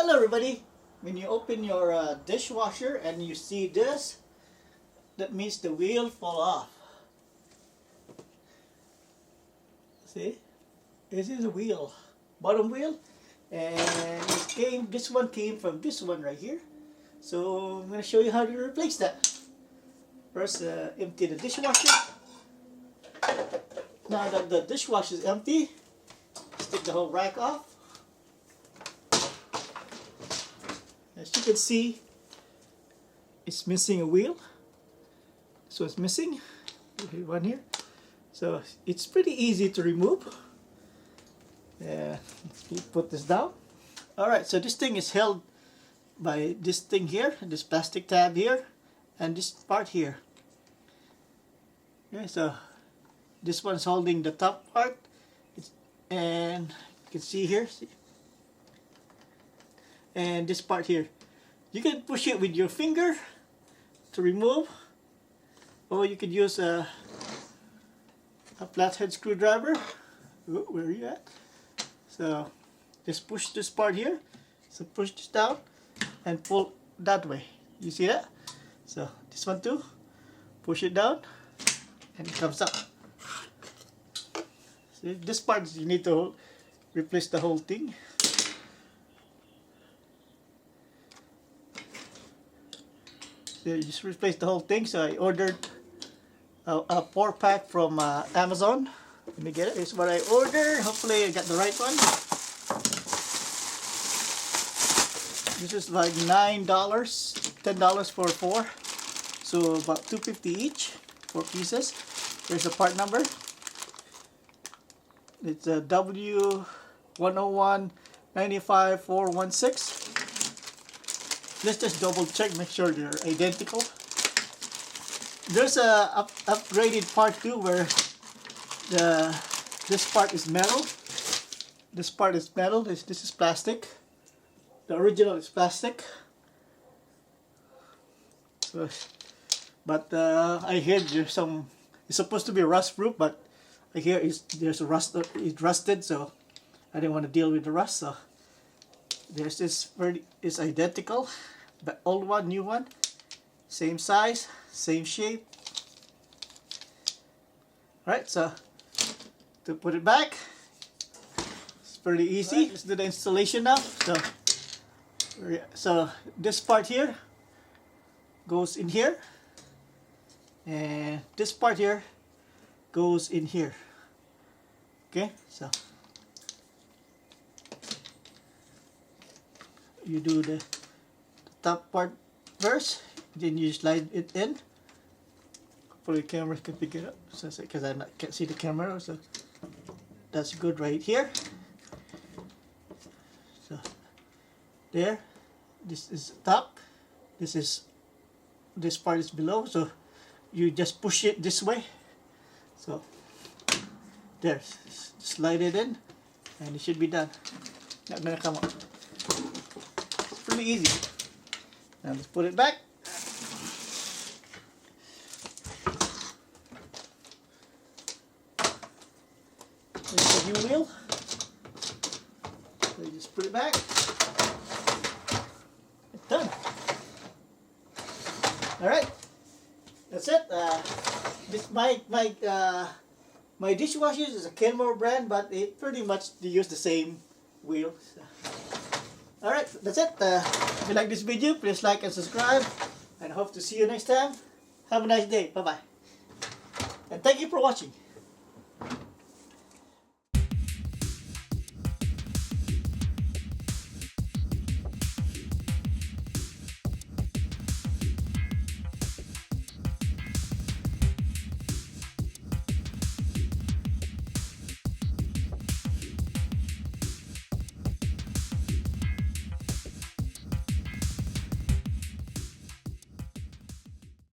Hello everybody. When you open your dishwasher and you see this, that means the wheel fall off. See? This is a wheel, bottom wheel, and this one came from this one right here. So I'm going to show you how to replace that. First, empty the dishwasher. Now that the dishwasher is empty, take the whole rack off. As you can see, it's missing a wheel. So it's missing one here. So it's pretty easy to remove. You put this down. Alright, so this thing is held by this thing here, this plastic tab here, and this part here. Okay, so this one's holding the top part, and you can see here, and this part here. You can push it with your finger to remove, or you could use a flathead screwdriver. Oh, where are you at? So just push this part here, so push this down and pull that way. You see that? So this one too, push it down and it comes up. See, this part you need to replace the whole thing. So you just replace the whole thing. So I ordered a 4-pack from Amazon. Let me get it. This is what I ordered. Hopefully I got the right one. This is like $9, $10 for 4. So about $2.50 each, 4 pieces. Here's the part number. It's a W10195416. Let's just double check, make sure they're identical. There's a upgraded part too where this part is metal. This part is metal. This is plastic. The original is plastic. So, but I hear there's some. It's supposed to be rust proof, but I hear there's a rust. It's rusted, so I didn't want to deal with the rust. So there's this. It's identical. The old one, new one, same size, same shape. Alright, so to put it back, it's pretty easy. Right, let's do the installation now. So this part here goes in here, and this part here goes in here. Okay, so you do the top part first, then you slide it in. Hopefully the camera can pick it up, because I can't see the camera. So that's good right here. So there, this is top. This part is below. So you just push it this way. So there, slide it in, and it should be done. Not gonna come up. It's pretty easy. Now let's put it back. There's the new wheel. So you just put it back. It's done. Alright. That's it. This my dishwasher is a Kenmore brand, but it pretty much they use the same wheel. So. Alright, that's it. If you like this video, please like and subscribe, and hope to see you next time. Have a nice day. Bye bye. And thank you for watching.